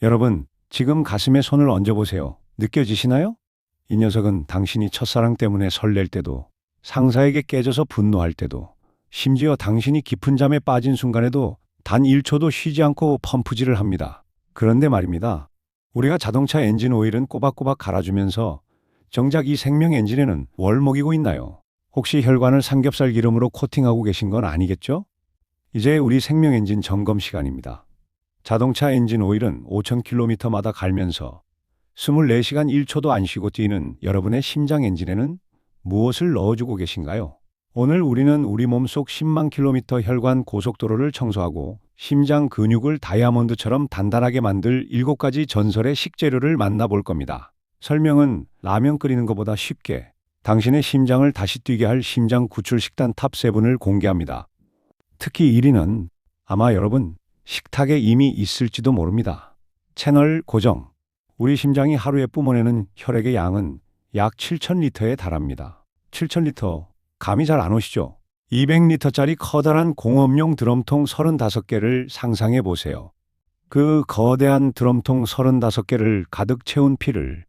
여러분, 지금 가슴에 손을 얹어보세요. 느껴지시나요? 이 녀석은 당신이 첫사랑 때문에 설렐 때도, 상사에게 깨져서 분노할 때도, 심지어 당신이 깊은 잠에 빠진 순간에도 단 1초도 쉬지 않고 펌프질을 합니다. 그런데 말입니다. 우리가 자동차 엔진 오일은 꼬박꼬박 갈아주면서 정작 이 생명 엔진에는 뭘 먹이고 있나요? 혹시 혈관을 삼겹살 기름으로 코팅하고 계신 건 아니겠죠? 이제 우리 생명 엔진 점검 시간입니다. 자동차 엔진 오일은 5,000km마다 갈면서 24시간 1초도 안 쉬고 뛰는 여러분의 심장 엔진에는 무엇을 넣어주고 계신가요? 오늘 우리는 우리 몸속 10만 킬로미터 혈관 고속도로를 청소하고 심장 근육을 다이아몬드처럼 단단하게 만들 7가지 전설의 식재료를 만나볼 겁니다. 설명은 라면 끓이는 것보다 쉽게 당신의 심장을 다시 뛰게 할 심장 구출 식단 탑 7을 공개합니다. 특히 1위는 아마 여러분 식탁에 이미 있을지도 모릅니다. 채널 고정. 우리 심장이 하루에 뿜어내는 혈액의 양은 약 7,000리터에 달합니다. 7,000리터. 감이 잘 안 오시죠? 200리터짜리 커다란 공업용 드럼통 35개를 상상해 보세요. 그 거대한 드럼통 35개를 가득 채운 피를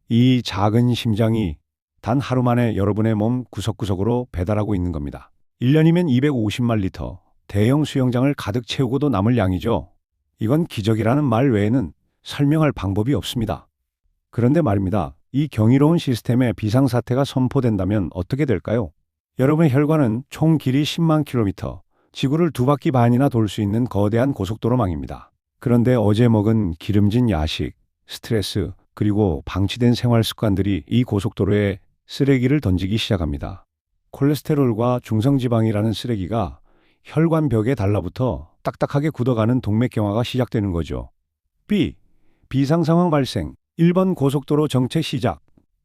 이 작은 심장이 단 하루 만에 여러분의 몸 구석구석으로 배달하고 있는 겁니다. 1년이면 250만 리터. 대형 수영장을 가득 채우고도 남을 양이죠. 이건 기적이라는 말 외에는 설명할 방법이 없습니다. 그런데 말입니다. 이 경이로운 시스템에 비상사태가 선포된다면 어떻게 될까요? 여러분의 혈관은 총 길이 10만 킬로미터, 지구를 2바퀴 반이나 돌 수 있는 거대한 고속도로망입니다. 그런데 어제 먹은 기름진 야식, 스트레스, 그리고 방치된 생활 습관들이 이 고속도로에 쓰레기를 던지기 시작합니다. 콜레스테롤과 중성지방이라는 쓰레기가 혈관 벽에 달라붙어 딱딱하게 굳어가는 동맥경화가 시작되는 거죠. B. 비상 상황 발생. 1번 고속도로 정체 시작.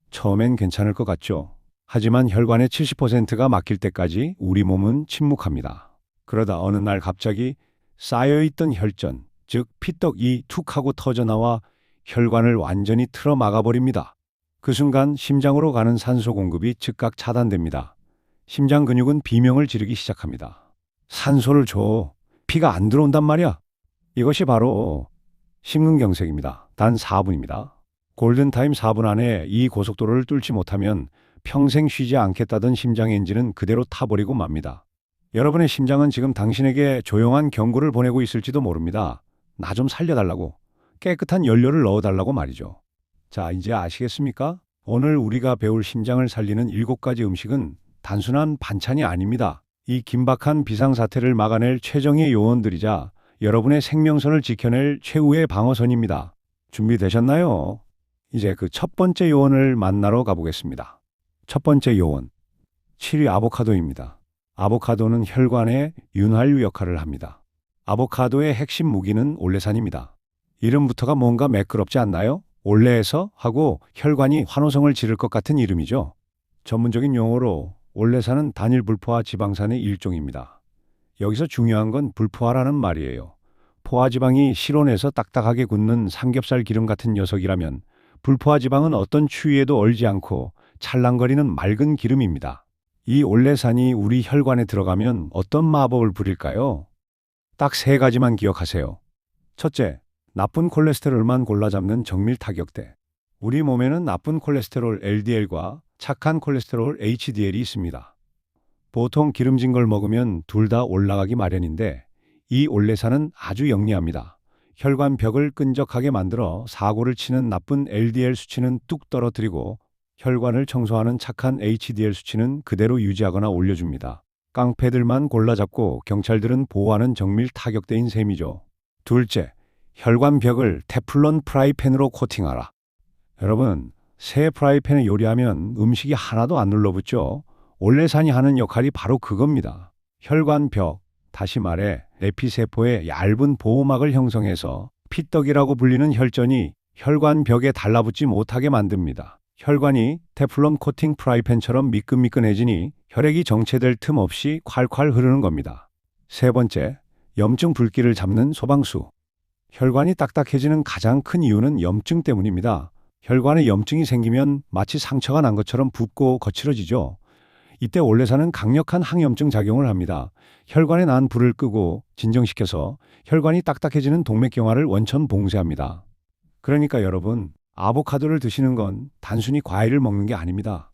처음엔 괜찮을 것 같죠. 하지만 혈관의 70%가 막힐 때까지 우리 몸은 침묵합니다. 그러다 어느 날 갑자기 쌓여있던 혈전, 즉 피떡이 툭 하고 터져나와 혈관을 완전히 틀어 막아버립니다. 그 순간 심장으로 가는 산소 공급이 즉각 차단됩니다. 심장 근육은 비명을 지르기 시작합니다. 산소를 줘. 피가 안 들어온단 말이야. 이것이 바로 심근경색입니다. 단 4분입니다. 골든타임 4분 안에 이 고속도로를 뚫지 못하면 평생 쉬지 않겠다던 심장 엔진은 그대로 타버리고 맙니다. 여러분의 심장은 지금 당신에게 조용한 경고를 보내고 있을지도 모릅니다. 나 좀 살려달라고. 깨끗한 연료를 넣어달라고 말이죠. 자, 이제 아시겠습니까? 오늘 우리가 배울 심장을 살리는 7가지 음식은 단순한 반찬이 아닙니다. 이 긴박한 비상사태를 막아낼 최정의 요원들이자 여러분의 생명선을 지켜낼 최후의 방어선입니다. 준비되셨나요? 이제 그 첫 번째 요원을 만나러 가보겠습니다. 첫 번째 요원, 7위 아보카도입니다. 아보카도는 혈관의 윤활유 역할을 합니다. 아보카도의 핵심 무기는 올레산입니다. 이름부터가 뭔가 매끄럽지 않나요? 올레에서 하고 혈관이 환호성을 지를 것 같은 이름이죠. 전문적인 용어로 올레산은 단일 불포화 지방산의 일종입니다. 여기서 중요한 건 불포화라는 말이에요. 포화 지방이 실온에서 딱딱하게 굳는 삼겹살 기름 같은 녀석이라면 불포화 지방은 어떤 추위에도 얼지 않고 찰랑거리는 맑은 기름입니다. 이 올레산이 우리 혈관에 들어가면 어떤 마법을 부릴까요? 딱 3가지만 기억하세요. 첫째, 나쁜 콜레스테롤만 골라잡는 정밀 타격대. 우리 몸에는 나쁜 콜레스테롤 LDL과 착한 콜레스테롤 HDL이 있습니다. 보통 기름진 걸 먹으면 둘 다 올라가기 마련인데 이 올레산은 아주 영리합니다. 혈관 벽을 끈적하게 만들어 사고를 치는 나쁜 LDL 수치는 뚝 떨어뜨리고 혈관을 청소하는 착한 HDL 수치는 그대로 유지하거나 올려줍니다. 깡패들만 골라잡고 경찰들은 보호하는 정밀 타격대인 셈이죠. 둘째, 혈관 벽을 테플론 프라이팬으로 코팅하라. 여러분, 새 프라이팬에 요리하면 음식이 하나도 안 눌러붙죠. 올레산이 하는 역할이 바로 그겁니다. 혈관 벽, 다시 말해 에피세포의 얇은 보호막을 형성해서 피떡이라고 불리는 혈전이 혈관 벽에 달라붙지 못하게 만듭니다. 혈관이 테플론 코팅 프라이팬처럼 미끈미끈해지니 혈액이 정체될 틈 없이 콸콸 흐르는 겁니다. 세 번째, 염증 붉기를 잡는 소방수. 혈관이 딱딱해지는 가장 큰 이유는 염증 때문입니다. 혈관에 염증이 생기면 마치 상처가 난 것처럼 붓고 거칠어지죠. 이때 올레산은 강력한 항염증 작용을 합니다. 혈관에 난 불을 끄고 진정시켜서 혈관이 딱딱해지는 동맥경화를 원천 봉쇄합니다. 그러니까 여러분, 아보카도를 드시는 건 단순히 과일을 먹는 게 아닙니다.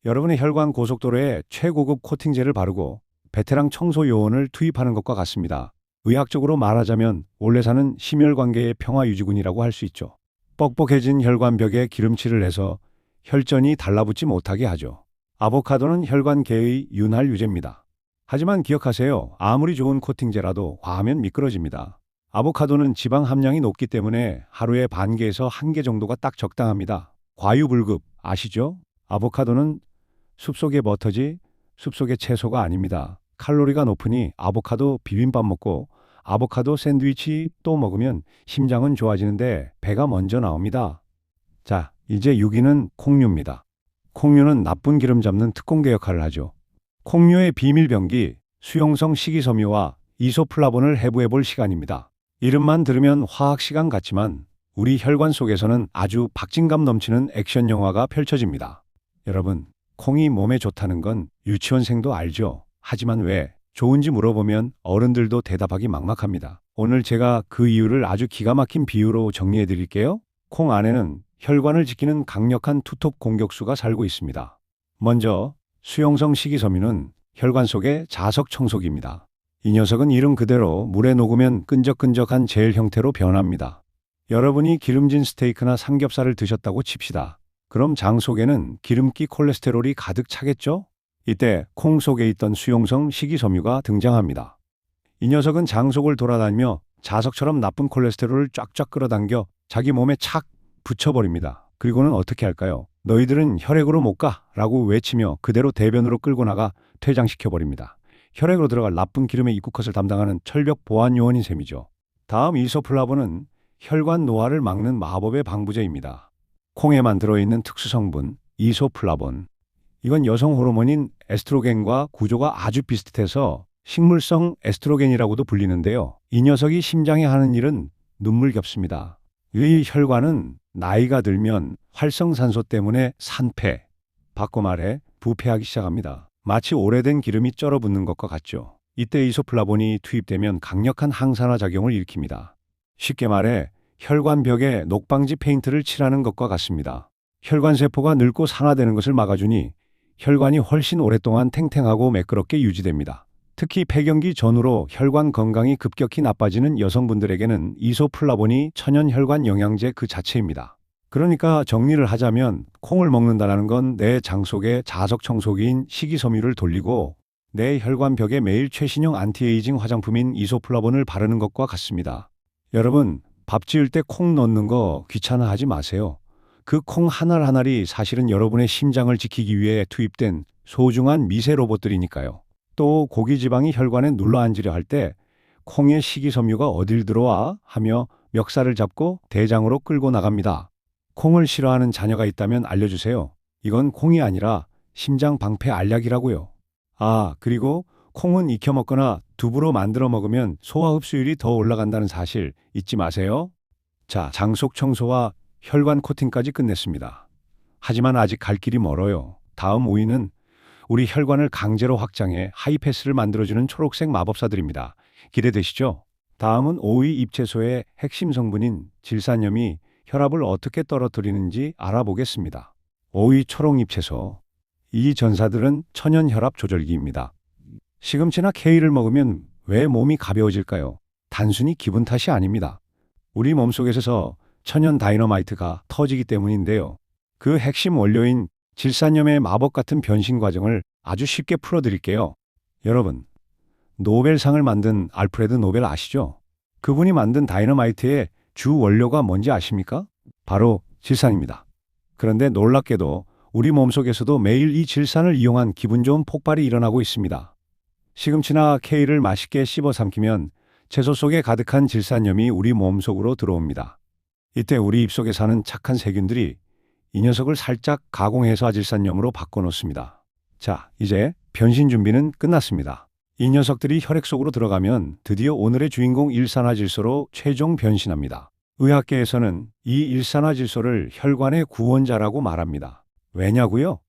여러분의 혈관 고속도로에 최고급 코팅제를 바르고 베테랑 청소 요원을 투입하는 것과 같습니다. 의학적으로 말하자면 올레산은 심혈관계의 평화 유지군이라고 할 수 있죠. 뻑뻑해진 혈관벽에 기름칠을 해서 혈전이 달라붙지 못하게 하죠. 아보카도는 혈관계의 윤활 유제입니다. 하지만 기억하세요. 아무리 좋은 코팅제라도 과하면 미끄러집니다. 아보카도는 지방 함량이 높기 때문에 하루에 반 개에서 한 개 정도가 딱 적당합니다. 과유불급 아시죠? 아보카도는 숲속의 버터지 숲속의 채소가 아닙니다. 칼로리가 높으니 아보카도 비빔밥 먹고 아보카도 샌드위치 또 먹으면 심장은 좋아지는데 배가 먼저 나옵니다. 자, 이제 6위는 콩류입니다. 콩류는 나쁜 기름 잡는 특공대 역할을 하죠. 콩류의 비밀병기 수용성 식이섬유와 이소플라본을 해부해 볼 시간입니다. 이름만 들으면 화학 시간 같지만 우리 혈관 속에서는 아주 박진감 넘치는 액션 영화가 펼쳐집니다. 여러분, 콩이 몸에 좋다는 건 유치원생도 알죠. 하지만 왜 좋은지 물어보면 어른들도 대답하기 막막합니다. 오늘 제가 그 이유를 아주 기가 막힌 비유로 정리해 드릴게요. 콩 안에는 혈관을 지키는 강력한 투톱 공격수가 살고 있습니다. 먼저 수용성 식이섬유는 혈관 속의 자석 청소기입니다. 이 녀석은 이름 그대로 물에 녹으면 끈적끈적한 젤 형태로 변합니다. 여러분이 기름진 스테이크나 삼겹살을 드셨다고 칩시다. 그럼 장 속에는 기름기 콜레스테롤이 가득 차겠죠? 이때 콩 속에 있던 수용성 식이섬유가 등장합니다. 이 녀석은 장 속을 돌아다니며 자석처럼 나쁜 콜레스테롤을 쫙쫙 끌어당겨 자기 몸에 착 붙여버립니다. 그리고는 어떻게 할까요? 너희들은 혈액으로 못 가! 라고 외치며 그대로 대변으로 끌고 나가 퇴장시켜버립니다. 혈액으로 들어갈 나쁜 기름의 입구컷을 담당하는 철벽 보안 요원인 셈이죠. 다음 이소플라본은 혈관 노화를 막는 마법의 방부제입니다. 콩에만 들어있는 특수 성분 이소플라본. 이건 여성 호르몬인 에스트로겐과 구조가 아주 비슷해서 식물성 에스트로겐이라고도 불리는데요. 이 녀석이 심장에 하는 일은 눈물겹습니다. 이 혈관은 나이가 들면 활성산소 때문에 산패, 바꿔 말해 부패하기 시작합니다. 마치 오래된 기름이 쩔어붙는 것과 같죠. 이때 이소플라본이 투입되면 강력한 항산화 작용을 일으킵니다. 쉽게 말해 혈관벽에 녹방지 페인트를 칠하는 것과 같습니다. 혈관세포가 늙고 산화되는 것을 막아주니 혈관이 훨씬 오랫동안 탱탱하고 매끄럽게 유지됩니다. 특히 폐경기 전후로 혈관 건강이 급격히 나빠지는 여성분들에게는 이소플라본이 천연 혈관 영양제 그 자체입니다. 그러니까 정리를 하자면 콩을 먹는다는 건 내 장 속에 자석 청소기인 식이섬유를 돌리고 내 혈관벽에 매일 최신형 안티에이징 화장품인 이소플라본을 바르는 것과 같습니다. 여러분, 밥 지을 때 콩 넣는 거 귀찮아하지 마세요. 그 콩 하나하나이 사실은 여러분의 심장을 지키기 위해 투입된 소중한 미세 로봇들이니까요. 또 고기 지방이 혈관에 눌러앉으려 할 때 콩의 식이섬유가 어딜 들어와 하며 멱살을 잡고 대장으로 끌고 나갑니다. 콩을 싫어하는 자녀가 있다면 알려주세요. 이건 콩이 아니라 심장 방패 알약이라고요. 아, 그리고 콩은 익혀 먹거나 두부로 만들어 먹으면 소화 흡수율이 더 올라간다는 사실 잊지 마세요. 자, 장속 청소와 혈관 코팅까지 끝냈습니다. 하지만 아직 갈 길이 멀어요. 다음 5위는 우리 혈관을 강제로 확장해 하이패스를 만들어주는 초록색 마법사들입니다. 기대되시죠? 다음은 5위 잎채소의 핵심 성분인 질산염이 혈압을 어떻게 떨어뜨리는지 알아보겠습니다. 5위 초록 잎채소. 이 전사들은 천연 혈압 조절기입니다. 시금치나 케일을 먹으면 왜 몸이 가벼워질까요? 단순히 기분 탓이 아닙니다. 우리 몸속에서 천연 다이너마이트가 터지기 때문인데요. 그 핵심 원료인 질산염의 마법 같은 변신 과정을 아주 쉽게 풀어드릴게요. 여러분, 노벨상을 만든 알프레드 노벨 아시죠? 그분이 만든 다이너마이트의 주 원료가 뭔지 아십니까? 바로 질산입니다. 그런데 놀랍게도 우리 몸속에서도 매일 이 질산을 이용한 기분 좋은 폭발이 일어나고 있습니다. 시금치나 케일을 맛있게 씹어 삼키면 채소 속에 가득한 질산염이 우리 몸속으로 들어옵니다. 이때 우리 입속에 사는 착한 세균들이 이 녀석을 살짝 가공해서 아질산염으로 바꿔놓습니다. 자, 이제 변신 준비는 끝났습니다. 이 녀석들이 혈액 속으로 들어가면 드디어 오늘의 주인공 일산화질소로 최종 변신합니다. 의학계에서는 이 일산화질소를 혈관의 구원자라고 말합니다. 왜냐고요?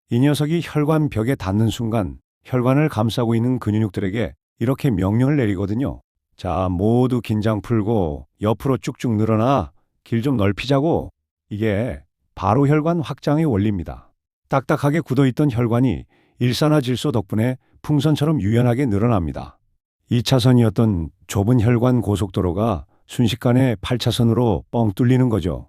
이 녀석이 혈관 벽에 닿는 순간 혈관을 감싸고 있는 근육들에게 이렇게 명령을 내리거든요. 자, 모두 긴장 풀고 옆으로 쭉쭉 늘어나. 길 좀 넓히자고. 이게 바로 혈관 확장의 원리입니다. 딱딱하게 굳어있던 혈관이 일산화질소 덕분에 풍선처럼 유연하게 늘어납니다. 2차선이었던 좁은 혈관 고속도로가 순식간에 8차선으로 뻥 뚫리는 거죠.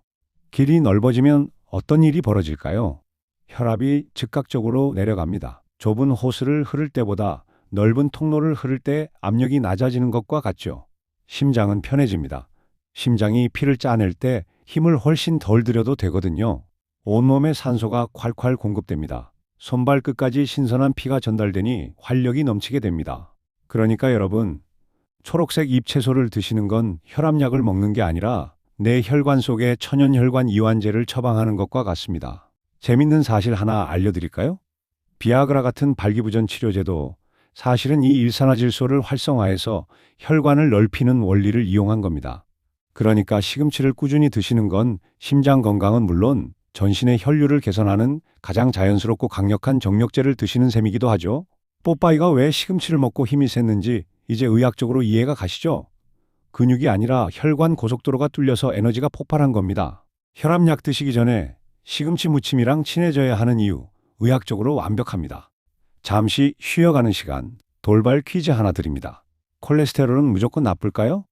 길이 넓어지면 어떤 일이 벌어질까요? 혈압이 즉각적으로 내려갑니다. 좁은 호스를 흐를 때보다 넓은 통로를 흐를 때 압력이 낮아지는 것과 같죠. 심장은 편해집니다. 심장이 피를 짜낼 때 힘을 훨씬 덜 들여도 되거든요. 온몸에 산소가 콸콸 공급됩니다. 손발 끝까지 신선한 피가 전달되니 활력이 넘치게 됩니다. 그러니까 여러분, 초록색 잎채소를 드시는 건 혈압약을 먹는 게 아니라 내 혈관 속에 천연혈관 이완제를 처방하는 것과 같습니다. 재밌는 사실 하나 알려드릴까요? 비아그라 같은 발기부전 치료제도 사실은 이 일산화질소를 활성화해서 혈관을 넓히는 원리를 이용한 겁니다. 그러니까 시금치를 꾸준히 드시는 건 심장 건강은 물론 전신의 혈류를 개선하는 가장 자연스럽고 강력한 정력제를 드시는 셈이기도 하죠. 뽀빠이가 왜 시금치를 먹고 힘이 샜는지 이제 의학적으로 이해가 가시죠? 근육이 아니라 혈관 고속도로가 뚫려서 에너지가 폭발한 겁니다. 혈압약 드시기 전에 시금치 무침이랑 친해져야 하는 이유, 의학적으로 완벽합니다. 잠시 쉬어가는 시간, 돌발 퀴즈 하나 드립니다. 콜레스테롤은 무조건 나쁠까요?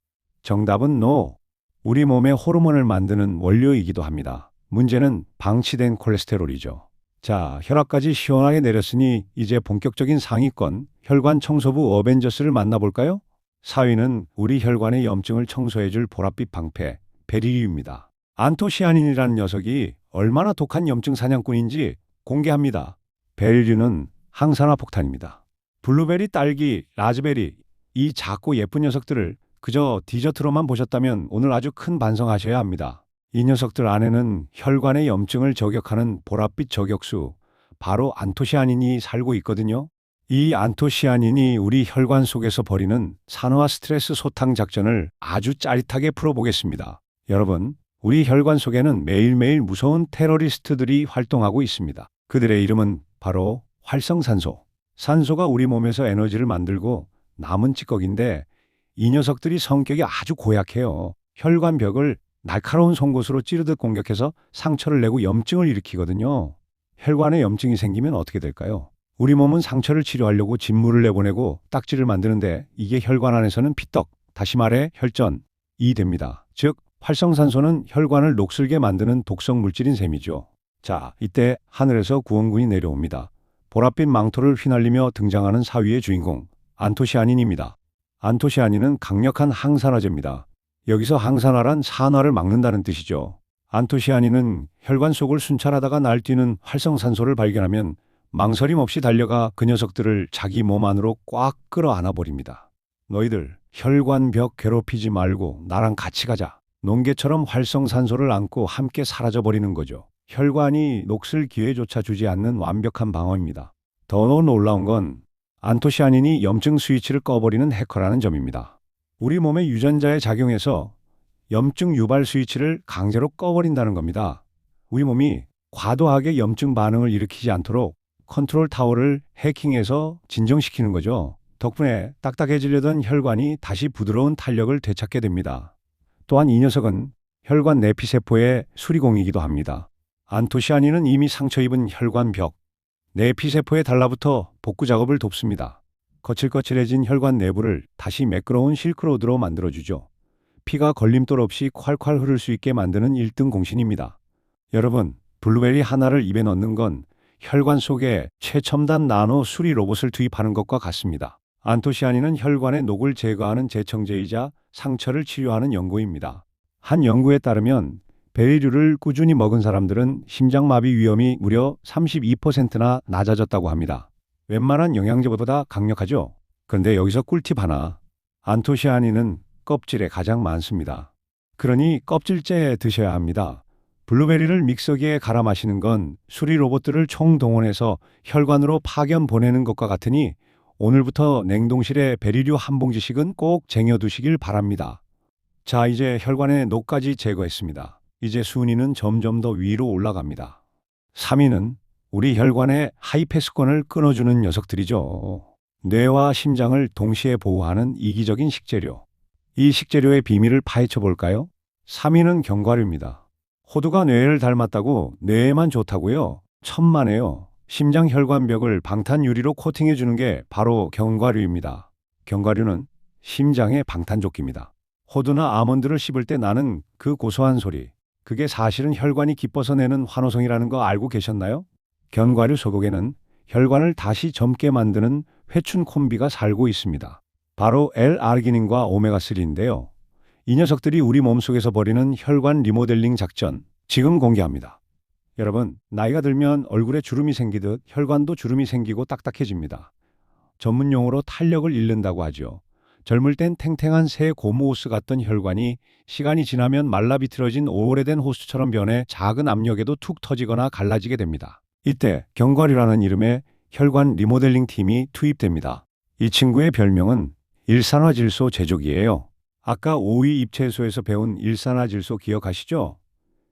정답은 NO. 우리 몸의 호르몬을 만드는 원료이기도 합니다. 문제는 방치된 콜레스테롤이죠. 자, 혈압까지 시원하게 내렸으니 이제 본격적인 상위권, 혈관 청소부 어벤져스를 만나볼까요? 4위는 우리 혈관의 염증을 청소해줄 보랏빛 방패, 베리류입니다. 안토시아닌이라는 녀석이 얼마나 독한 염증 사냥꾼인지 공개합니다. 베리류는 항산화 폭탄입니다. 블루베리, 딸기, 라즈베리, 이 작고 예쁜 녀석들을 그저 디저트로만 보셨다면 오늘 아주 큰 반성하셔야 합니다. 이 녀석들 안에는 혈관의 염증을 저격하는 보랏빛 저격수, 바로 안토시아닌이 살고 있거든요. 이 안토시아닌이 우리 혈관 속에서 벌이는 산화 스트레스 소탕 작전을 아주 짜릿하게 풀어보겠습니다. 여러분, 우리 혈관 속에는 매일매일 무서운 테러리스트들이 활동하고 있습니다. 그들의 이름은 바로 활성산소. 산소가 우리 몸에서 에너지를 만들고 남은 찌꺼기인데 이 녀석들이 성격이 아주 고약해요. 혈관 벽을 날카로운 송곳으로 찌르듯 공격해서 상처를 내고 염증을 일으키거든요. 혈관에 염증이 생기면 어떻게 될까요? 우리 몸은 상처를 치료하려고 진물을 내보내고 딱지를 만드는데 이게 혈관 안에서는 피떡, 다시 말해 혈전이 됩니다. 즉, 활성산소는 혈관을 녹슬게 만드는 독성 물질인 셈이죠. 자, 이때 하늘에서 구원군이 내려옵니다. 보랏빛 망토를 휘날리며 등장하는 4위의 주인공, 안토시아닌입니다. 안토시아닌은 강력한 항산화제입니다. 여기서 항산화란 산화를 막는다는 뜻이죠. 안토시아닌은 혈관 속을 순찰하다가 날뛰는 활성산소를 발견하면 망설임 없이 달려가 그 녀석들을 자기 몸 안으로 꽉 끌어안아 버립니다. 너희들 혈관 벽 괴롭히지 말고 나랑 같이 가자. 농개처럼 활성산소를 안고 함께 사라져 버리는 거죠. 혈관이 녹슬 기회조차 주지 않는 완벽한 방어입니다. 더 놀라운 건 안토시아닌이 염증 스위치를 꺼버리는 해커라는 점입니다. 우리 몸의 유전자에 작용해서 염증 유발 스위치를 강제로 꺼버린다는 겁니다. 우리 몸이 과도하게 염증 반응을 일으키지 않도록 컨트롤 타워를 해킹해서 진정시키는 거죠. 덕분에 딱딱해지려던 혈관이 다시 부드러운 탄력을 되찾게 됩니다. 또한 이 녀석은 혈관 내피세포의 수리공이기도 합니다. 안토시아닌은 이미 상처 입은 혈관 벽, 내피세포에 달라붙어 복구 작업을 돕습니다. 거칠거칠해진 혈관 내부를 다시 매끄러운 실크로드로 만들어주죠. 피가 걸림돌 없이 콸콸 흐를 수 있게 만드는 1등 공신입니다. 여러분, 블루베리 하나를 입에 넣는 건 혈관 속에 최첨단 나노 수리 로봇을 투입하는 것과 같습니다. 안토시아닌은 혈관의 녹을 제거하는 제청제이자 상처를 치료하는 연고입니다. 한 연구에 따르면 베리류를 꾸준히 먹은 사람들은 심장마비 위험이 무려 32%나 낮아졌다고 합니다. 웬만한 영양제보다 강력하죠? 그런데 여기서 꿀팁 하나. 안토시아닌은 껍질에 가장 많습니다. 그러니 껍질째 드셔야 합니다. 블루베리를 믹서기에 갈아 마시는 건 수리 로봇들을 총동원해서 혈관으로 파견 보내는 것과 같으니 오늘부터 냉동실에 베리류 한 봉지씩은 꼭 쟁여두시길 바랍니다. 자, 이제 혈관의 녹까지 제거했습니다. 이제 순위는 점점 더 위로 올라갑니다. 3위는 우리 혈관의 하이패스권을 끊어주는 녀석들이죠. 뇌와 심장을 동시에 보호하는 이기적인 식재료. 이 식재료의 비밀을 파헤쳐 볼까요? 3위는 견과류입니다. 호두가 뇌를 닮았다고 뇌에만 좋다고요? 천만에요. 심장 혈관벽을 방탄유리로 코팅해 주는 게 바로 견과류입니다. 견과류는 심장의 방탄조끼입니다. 호두나 아몬드를 씹을 때 나는 그 고소한 소리, 그게 사실은 혈관이 기뻐서 내는 환호성이라는 거 알고 계셨나요? 견과류 소독에는 혈관을 다시 젊게 만드는 회춘 콤비가 살고 있습니다. 바로 L-아르기닌과 오메가3인데요. 이 녀석들이 우리 몸속에서 벌이는 혈관 리모델링 작전, 지금 공개합니다. 여러분, 나이가 들면 얼굴에 주름이 생기듯 혈관도 주름이 생기고 딱딱해집니다. 전문 용어로 탄력을 잃는다고 하죠. 젊을 땐 탱탱한 새 고무호스 같던 혈관이 시간이 지나면 말라 비틀어진 오래된 호스처럼 변해 작은 압력에도 툭 터지거나 갈라지게 됩니다. 이때 견과류라는 이름의 혈관 리모델링 팀이 투입됩니다. 이 친구의 별명은 일산화질소 제조기예요. 아까 5위 잎채소에서 배운 일산화질소 기억하시죠?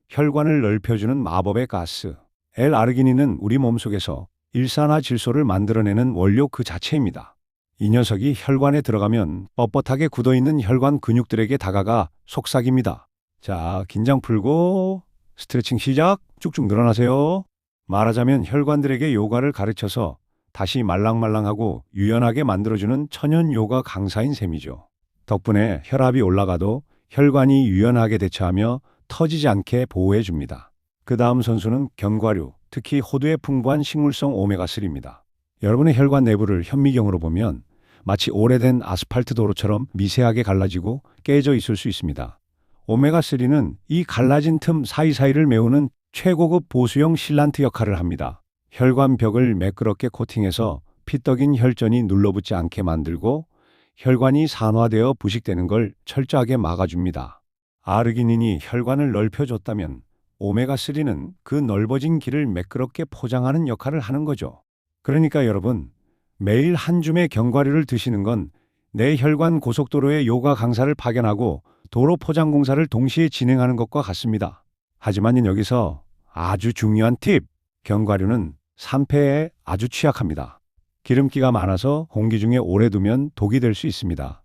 혈관을 넓혀주는 마법의 가스. L-아르기닌은 우리 몸속에서 일산화질소를 만들어내는 원료 그 자체입니다. 이 녀석이 혈관에 들어가면 뻣뻣하게 굳어있는 혈관 근육들에게 다가가 속삭입니다. 자, 긴장 풀고 스트레칭 시작. 쭉쭉 늘어나세요. 말하자면 혈관들에게 요가를 가르쳐서 다시 말랑말랑하고 유연하게 만들어주는 천연 요가 강사인 셈이죠. 덕분에 혈압이 올라가도 혈관이 유연하게 대처하며 터지지 않게 보호해줍니다. 그 다음 선수는 견과류, 특히 호두의 풍부한 식물성 오메가3입니다. 여러분의 혈관 내부를 현미경으로 보면 마치 오래된 아스팔트 도로처럼 미세하게 갈라지고 깨져 있을 수 있습니다. 오메가3는 이 갈라진 틈 사이사이를 메우는 최고급 보수형 실란트 역할을 합니다. 혈관벽을 매끄럽게 코팅해서 피떡인 혈전이 눌러붙지 않게 만들고 혈관이 산화되어 부식되는 걸 철저하게 막아줍니다. 아르기닌이 혈관을 넓혀줬다면 오메가3는 그 넓어진 길을 매끄럽게 포장하는 역할을 하는 거죠. 그러니까 여러분, 매일 한 줌의 견과류를 드시는 건 내 혈관 고속도로의 요가 강사를 파견하고 도로 포장 공사를 동시에 진행하는 것과 같습니다. 하지만 여기서 아주 중요한 팁! 견과류는 산패에 아주 취약합니다. 기름기가 많아서 공기 중에 오래 두면 독이 될 수 있습니다.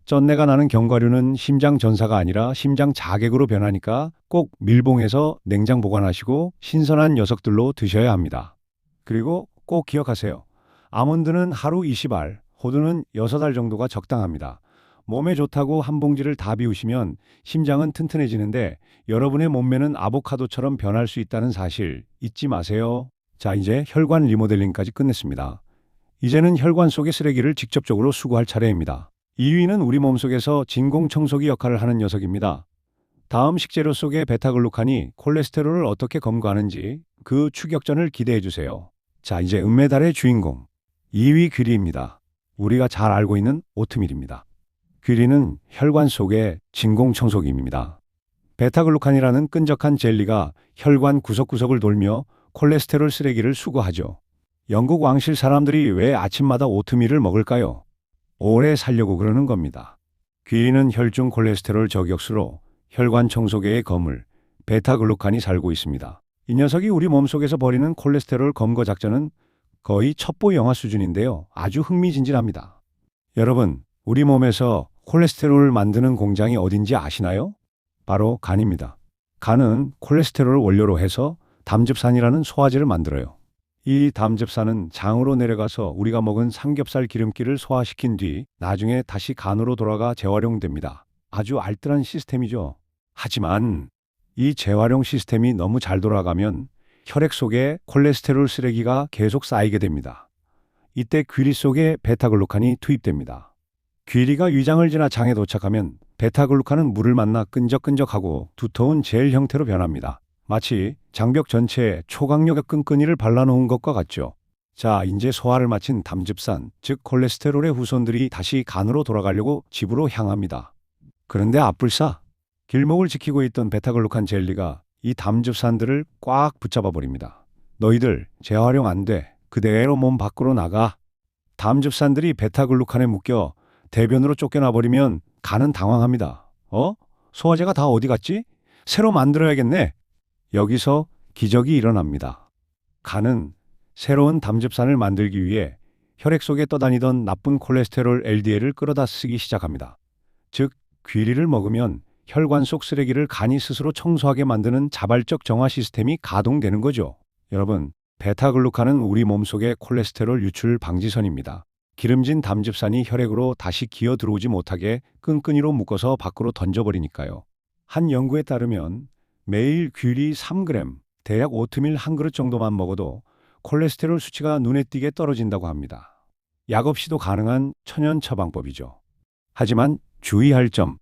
쩐내가 나는 견과류는 심장 전사가 아니라 심장 자객으로 변하니까 꼭 밀봉해서 냉장 보관하시고 신선한 녀석들로 드셔야 합니다. 그리고 꼭 기억하세요. 아몬드는 하루 20알, 호두는 6알 정도가 적당합니다. 몸에 좋다고 한 봉지를 다 비우시면 심장은 튼튼해지는데 여러분의 몸매는 아보카도처럼 변할 수 있다는 사실 잊지 마세요. 자, 이제 혈관 리모델링까지 끝냈습니다. 이제는 혈관 속의 쓰레기를 직접적으로 수거할 차례입니다. 2위는 우리 몸속에서 진공청소기 역할을 하는 녀석입니다. 다음 식재료 속의 베타글루칸이 콜레스테롤을 어떻게 검거하는지 그 추격전을 기대해 주세요. 자, 이제 은메달의 주인공 2위 귀리입니다. 우리가 잘 알고 있는 오트밀입니다. 귀리는 혈관 속의 진공청소기입니다. 베타글루칸이라는 끈적한 젤리가 혈관 구석구석을 돌며 콜레스테롤 쓰레기를 수거하죠. 영국 왕실 사람들이 왜 아침마다 오트밀을 먹을까요? 오래 살려고 그러는 겁니다. 귀리는 혈중 콜레스테롤 저격수로 혈관 청소계의 거물, 베타글루칸이 살고 있습니다. 이 녀석이 우리 몸속에서 벌이는 콜레스테롤 검거 작전은 거의 첩보 영화 수준인데요. 아주 흥미진진합니다. 여러분, 우리 몸에서 콜레스테롤을 만드는 공장이 어딘지 아시나요? 바로 간입니다. 간은 콜레스테롤을 원료로 해서 담즙산이라는 소화제를 만들어요. 이 담즙산은 장으로 내려가서 우리가 먹은 삼겹살 기름기를 소화시킨 뒤 나중에 다시 간으로 돌아가 재활용됩니다. 아주 알뜰한 시스템이죠. 하지만 이 재활용 시스템이 너무 잘 돌아가면 혈액 속에 콜레스테롤 쓰레기가 계속 쌓이게 됩니다. 이때 귀리 속에 베타글루칸이 투입됩니다. 귀리가 위장을 지나 장에 도착하면 베타글루칸은 물을 만나 끈적끈적하고 두터운 젤 형태로 변합니다. 마치 장벽 전체에 초강력 끈끈이를 발라놓은 것과 같죠. 자, 이제 소화를 마친 담즙산, 즉 콜레스테롤의 후손들이 다시 간으로 돌아가려고 집으로 향합니다. 그런데 앞불싸, 길목을 지키고 있던 베타글루칸 젤리가 이 담즙산들을 꽉 붙잡아 버립니다. 너희들 재활용 안 돼. 그대로 몸 밖으로 나가. 담즙산들이 베타글루칸에 묶여 대변으로 쫓겨나 버리면 간은 당황합니다. 소화제가 다 어디 갔지? 새로 만들어야겠네. 여기서 기적이 일어납니다. 간은 새로운 담즙산을 만들기 위해 혈액 속에 떠다니던 나쁜 콜레스테롤 LDL을 끌어다 쓰기 시작합니다. 즉, 귀리를 먹으면 혈관 속 쓰레기를 간이 스스로 청소하게 만드는 자발적 정화 시스템이 가동되는 거죠. 여러분, 베타글루칸은 우리 몸속의 콜레스테롤 유출 방지선입니다. 기름진 담즙산이 혈액으로 다시 기어 들어오지 못하게 끈끈이로 묶어서 밖으로 던져버리니까요. 한 연구에 따르면 매일 귀리 3g, 대략 오트밀 한 그릇 정도만 먹어도 콜레스테롤 수치가 눈에 띄게 떨어진다고 합니다. 약 없이도 가능한 천연 처방법이죠. 하지만 주의할 점,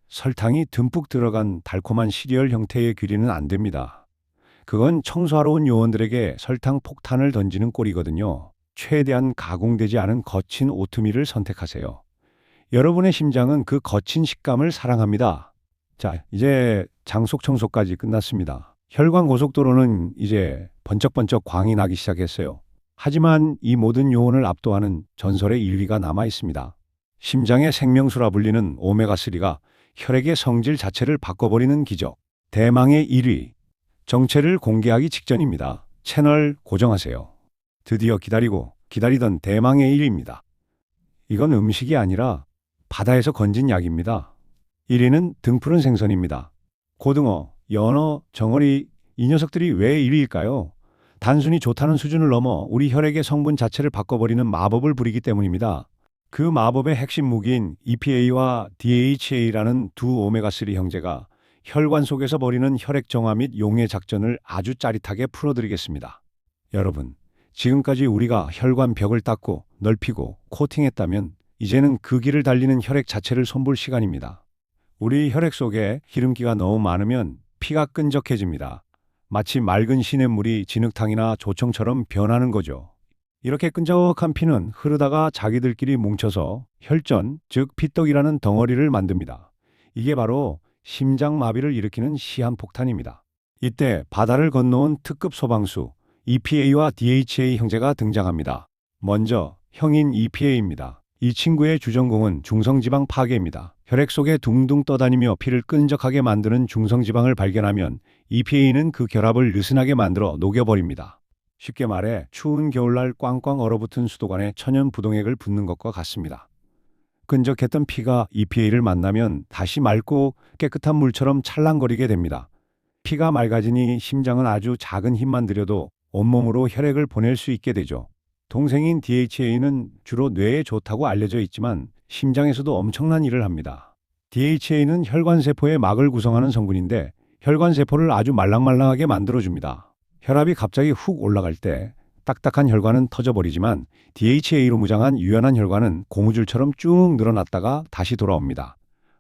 설탕이 듬뿍 들어간 달콤한 시리얼 형태의 귀리는 안 됩니다. 그건 청소하러 온 요원들에게 설탕 폭탄을 던지는 꼴이거든요. 최대한 가공되지 않은 거친 오트밀을 선택하세요. 여러분의 심장은 그 거친 식감을 사랑합니다. 자, 이제 장속 청소까지 끝났습니다. 혈관 고속도로는 이제 번쩍번쩍 광이 나기 시작했어요. 하지만 이 모든 요원을 압도하는 전설의 1위가 남아 있습니다. 심장의 생명수라 불리는 오메가3가 혈액의 성질 자체를 바꿔버리는 기적. 대망의 1위. 정체를 공개하기 직전입니다. 채널 고정하세요. 드디어 기다리던 대망의 1위입니다. 이건 음식이 아니라 바다에서 건진 약입니다. 1위는 등푸른 생선입니다. 고등어, 연어, 정어리, 이 녀석들이 왜 1위일까요? 단순히 좋다는 수준을 넘어 우리 혈액의 성분 자체를 바꿔버리는 마법을 부리기 때문입니다. 그 마법의 핵심 무기인 EPA와 DHA라는 두 오메가3 형제가 혈관 속에서 벌이는 혈액 정화 및 용해 작전을 아주 짜릿하게 풀어드리겠습니다. 여러분, 지금까지 우리가 혈관 벽을 닦고 넓히고 코팅했다면 이제는 그 길을 달리는 혈액 자체를 손볼 시간입니다. 우리 혈액 속에 기름기가 너무 많으면 피가 끈적해집니다. 마치 맑은 시냇물이 진흙탕이나 조청처럼 변하는 거죠. 이렇게 끈적한 피는 흐르다가 자기들끼리 뭉쳐서 혈전, 즉 피떡이라는 덩어리를 만듭니다. 이게 바로 심장마비를 일으키는 시한폭탄입니다. 이때 바다를 건너온 특급 소방수 EPA와 DHA 형제가 등장합니다. 먼저 형인 EPA입니다. 이 친구의 주전공은 중성지방 파괴입니다. 혈액 속에 둥둥 떠다니며 피를 끈적하게 만드는 중성지방을 발견하면 EPA는 그 결합을 느슨하게 만들어 녹여버립니다. 쉽게 말해 추운 겨울날 꽝꽝 얼어붙은 수도관에 천연 부동액을 붓는 것과 같습니다. 끈적했던 피가 EPA를 만나면 다시 맑고 깨끗한 물처럼 찰랑거리게 됩니다. 피가 맑아지니 심장은 아주 작은 힘만 들여도 온몸으로 혈액을 보낼 수 있게 되죠. 동생인 DHA는 주로 뇌에 좋다고 알려져 있지만 심장에서도 엄청난 일을 합니다. DHA는 혈관세포의 막을 구성하는 성분인데 혈관세포를 아주 말랑말랑하게 만들어줍니다. 혈압이 갑자기 훅 올라갈 때 딱딱한 혈관은 터져버리지만 DHA로 무장한 유연한 혈관은 고무줄처럼 쭉 늘어났다가 다시 돌아옵니다.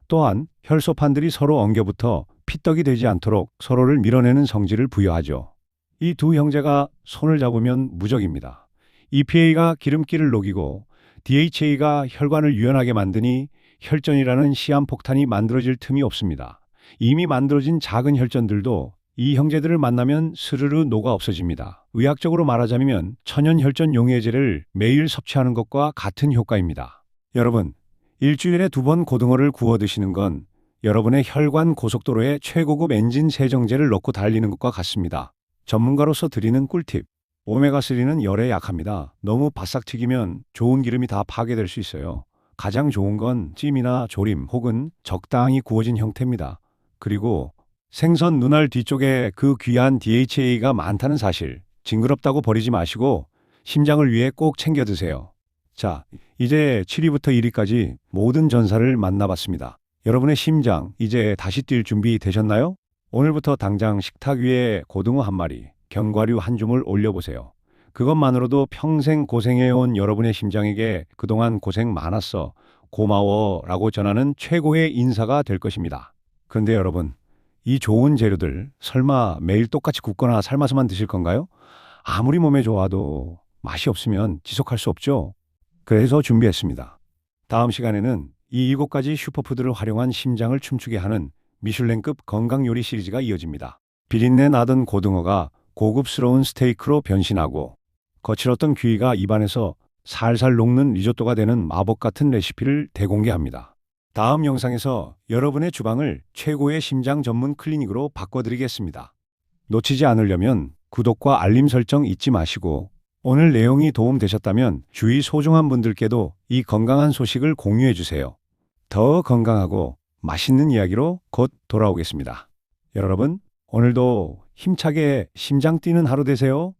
또한 혈소판들이 서로 엉겨붙어 피떡이 되지 않도록 서로를 밀어내는 성질을 부여하죠. 이 두 형제가 손을 잡으면 무적입니다. EPA가 기름기를 녹이고 DHA가 혈관을 유연하게 만드니 혈전이라는 시한폭탄이 만들어질 틈이 없습니다. 이미 만들어진 작은 혈전들도 이 형제들을 만나면 스르르 녹아 없어집니다. 의학적으로 말하자면 천연 혈전 용해제를 매일 섭취하는 것과 같은 효과입니다. 여러분, 일주일에 2번 고등어를 구워 드시는 건 여러분의 혈관 고속도로에 최고급 엔진 세정제를 넣고 달리는 것과 같습니다. 전문가로서 드리는 꿀팁. 오메가3는 열에 약합니다. 너무 바싹 튀기면 좋은 기름이 다 파괴될 수 있어요. 가장 좋은 건 찜이나 조림 혹은 적당히 구워진 형태입니다. 그리고 생선 눈알 뒤쪽에 그 귀한 DHA가 많다는 사실, 징그럽다고 버리지 마시고 심장을 위해 꼭 챙겨 드세요. 자, 이제 7위부터 1위까지 모든 전사를 만나봤습니다. 여러분의 심장, 이제 다시 뛸 준비 되셨나요? 오늘부터 당장 식탁 위에 고등어 한 마리, 견과류 한 줌을 올려보세요. 그것만으로도 평생 고생해온 여러분의 심장에게 그동안 고생 많았어, 고마워 라고 전하는 최고의 인사가 될 것입니다. 그런데 여러분, 이 좋은 재료들 설마 매일 똑같이 굽거나 삶아서만 드실 건가요? 아무리 몸에 좋아도 맛이 없으면 지속할 수 없죠. 그래서 준비했습니다. 다음 시간에는 이 7가지 슈퍼푸드를 활용한 심장을 춤추게 하는 미슐랭급 건강요리 시리즈가 이어집니다. 비린내 나던 고등어가 고급스러운 스테이크로 변신하고 거칠었던 귀가 입안에서 살살 녹는 리조또가 되는 마법 같은 레시피를 대공개합니다. 다음 영상에서 여러분의 주방을 최고의 심장 전문 클리닉으로 바꿔드리겠습니다. 놓치지 않으려면 구독과 알림 설정 잊지 마시고 오늘 내용이 도움되셨다면 주위 소중한 분들께도 이 건강한 소식을 공유해 주세요. 더 건강하고 맛있는 이야기로 곧 돌아오겠습니다. 여러분, 오늘도 힘차게 심장 뛰는 하루 되세요.